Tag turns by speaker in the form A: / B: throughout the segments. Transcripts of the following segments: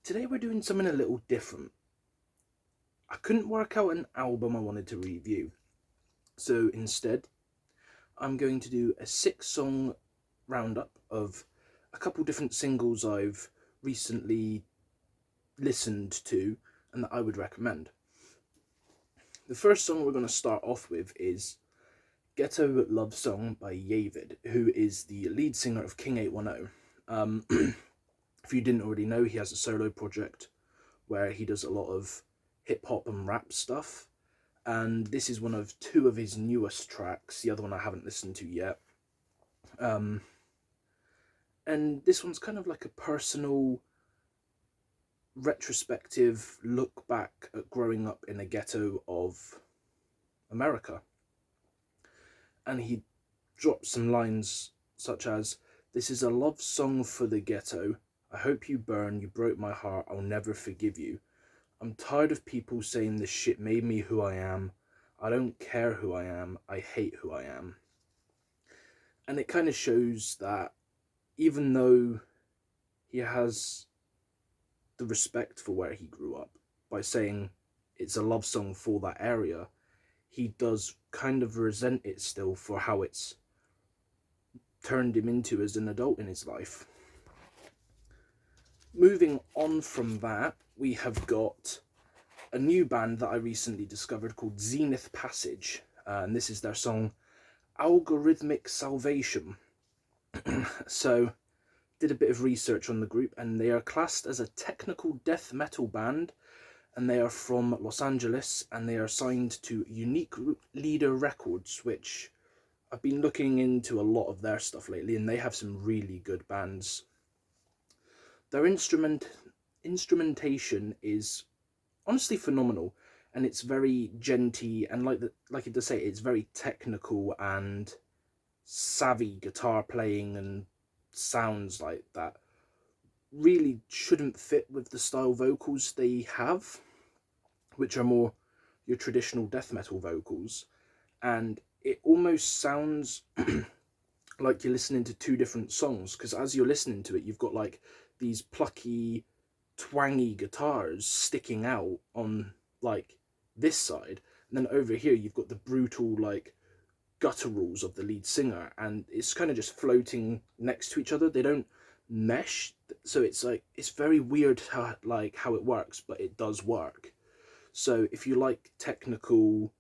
A: Today we're doing something a little different. I couldn't work out an album I wanted to review, so instead I'm going to do a 6 song roundup of a couple different singles I've recently listened to and that I would recommend. The first song we're going to start off with is Ghetto Love Song by Yavid, who is the lead singer of King 810. If you didn't already know, he has a solo project where he does a lot of hip hop and rap stuff, and this is one of two of his newest tracks. The other one I haven't listened to yet. And this one's kind of like a personal, retrospective look back at growing up in a ghetto of America. And he drops some lines such as, "This is a love song for the ghetto. I hope you burn, you broke my heart, I'll never forgive you. I'm tired of people saying this shit made me who I am. I don't care who I am, I hate who I am." And it kind of shows that even though he has the respect for where he grew up by saying it's a love song for that area, he does kind of resent it still for how it's turned him into as an adult in his life. Moving on from that, we have got a new band that I recently discovered called Zenith Passage, and this is their song Algorithmic Salvation. So, did a bit of research on the group, and they are classed as a technical death metal band, and they are from Los Angeles, and they are signed to Unique Leader Records, which I've been looking into a lot of their stuff lately, and they have some really good bands. Their instrumentation is honestly phenomenal, and it's very genty, and like it does say, it's very technical and savvy guitar playing and sounds like that really shouldn't fit with the style vocals they have, which are more your traditional death metal vocals. And it almost sounds like you're listening to two different songs, because as you're listening to it, you've got like these plucky, twangy guitars sticking out on like this side, and then over here you've got the brutal like gutturals of the lead singer, and it's kind of just floating next to each other. They don't mesh, so it's like it's very weird how it works, but it does work. So if you like technical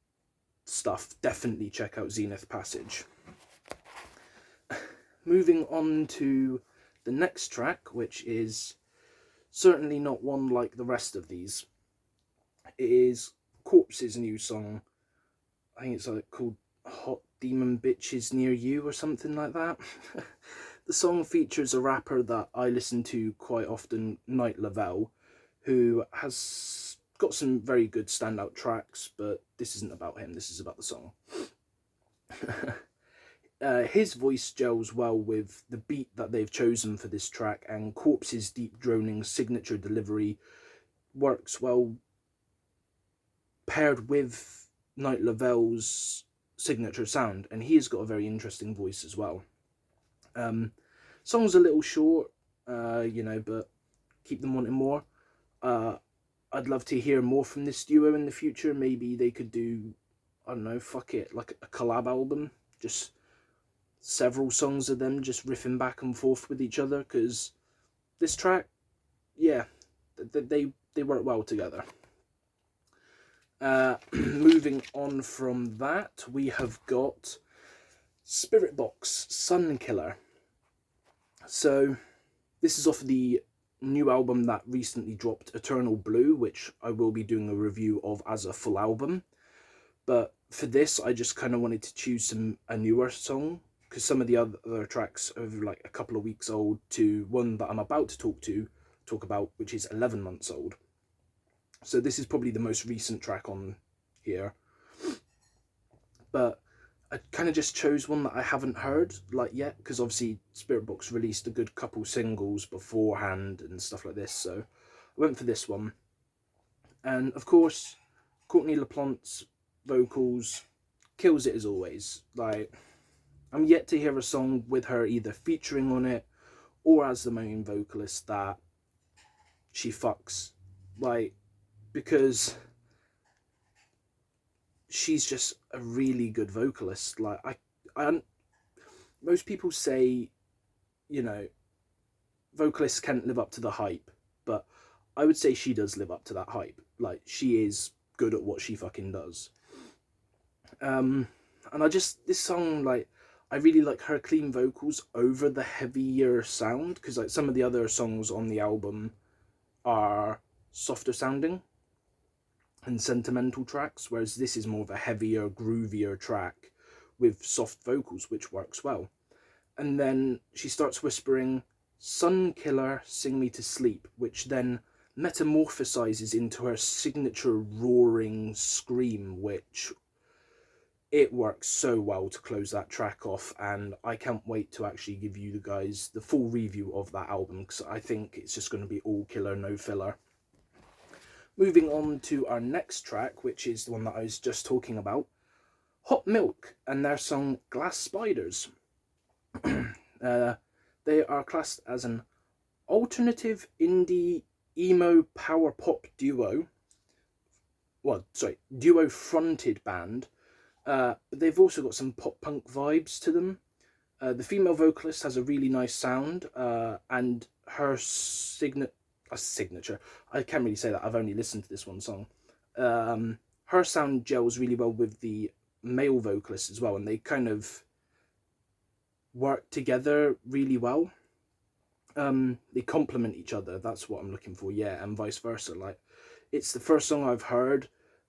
A: stuff, definitely check out Zenith Passage. Moving on to the next track, which is certainly not one like the rest of these. It is Corpse's new song. I think it's like called Hot Demon Bitches Near You or something like that. The song features a rapper that I listen to quite often, Night Lavelle, who has got some very good standout tracks, but this isn't about him, this is about the song. His voice gels well with the beat that they've chosen for this track, and Corpse's deep droning signature delivery works well paired with Night Lavelle's signature sound, and he has got a very interesting voice as well. Song's a little short, but keep them wanting more. I'd love to hear more from this duo in the future. Maybe they could do, I don't know, fuck it, like a collab album, just several songs of them just riffing back and forth with each other, because this track, yeah, they work well together. Moving on from that, we have got Spiritbox Sunkiller. So this is off the new album that recently dropped, Eternal Blue, which I will be doing a review of as a full album. But for this, I just kind of wanted to choose a newer song, because some of the other tracks are like a couple of weeks old, to one that I'm about to talk about, which is 11 months old. So this is probably the most recent track on here. But I kind of just chose one that I haven't heard like yet, because obviously Spiritbox released a good couple singles beforehand and stuff like this, so I went for this one. And of course, Courtney LaPlante's vocals kills it as always. Like, I'm yet to hear a song with her either featuring on it or as the main vocalist that she fucks, like, because she's just a really good vocalist. Like, most people say, you know, vocalists can't live up to the hype, but I would say she does live up to that hype. Like, she is good at what she fucking does. And this song, like, I really like her clean vocals over the heavier sound, because like some of the other songs on the album are softer sounding and sentimental tracks, whereas this is more of a heavier, groovier track with soft vocals, which works well. And then she starts whispering, "Sun Killer, sing me to sleep," which then metamorphosizes into her signature roaring scream, which it works so well to close that track off, and I can't wait to actually give you guys the full review of that album, because I think it's just going to be all killer, no filler. Moving on to our next track, which is the one that I was just talking about, Hot Milk and their song Glass Spiders. They are classed as an alternative indie emo power pop duo. Duo fronted band. But they've also got some pop punk vibes to them. The female vocalist has a really nice sound, and her signature, I can't really say that, I've only listened to this one song. Her sound gels really well with the male vocalist as well, and they kind of work together really well. They complement each other, that's what I'm looking for, yeah, and vice versa. Like, it's the first song I've heard.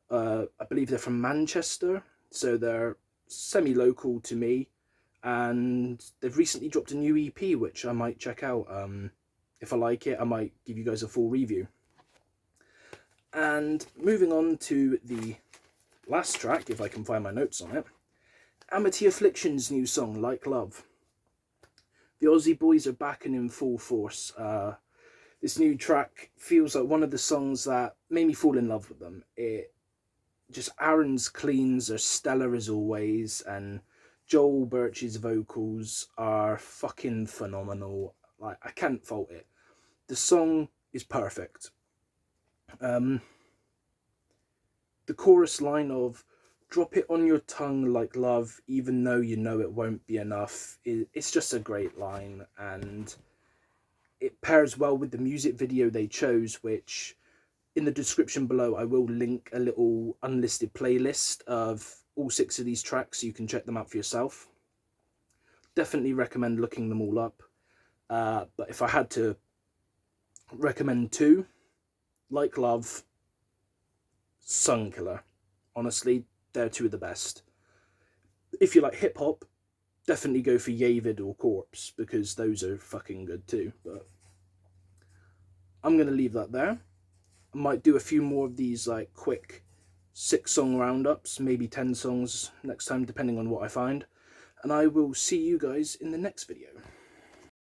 A: I believe they're from Manchester, so they're semi-local to me, and they've recently dropped a new EP, which I might check out. If I like it, I might give you guys a full review. And moving on to the last track, if I can find my notes on it, Amity Affliction's new song, Like Love. The Aussie boys are back and in full force. This new track feels like one of the songs that made me fall in love with them. Aaron's cleans are stellar as always, and Joel Birch's vocals are fucking phenomenal. Like, I can't fault it. The song is perfect. The chorus line of "drop it on your tongue like love, even though you know it won't be enough," it's just a great line, and it pairs well with the music video they chose, which in the description below I will link a little unlisted playlist of all 6 of these tracks so you can check them out for yourself. Definitely recommend looking them all up. But if I had to recommend 2, Like Love, Sun Killer. Honestly, they're 2 of the best. If you like hip hop, definitely go for Yavid or Corpse, because those are fucking good too. But I'm going to leave that there. I might do a few more of these like quick 6-song roundups, maybe 10 songs next time, depending on what I find. And I will see you guys in the next video.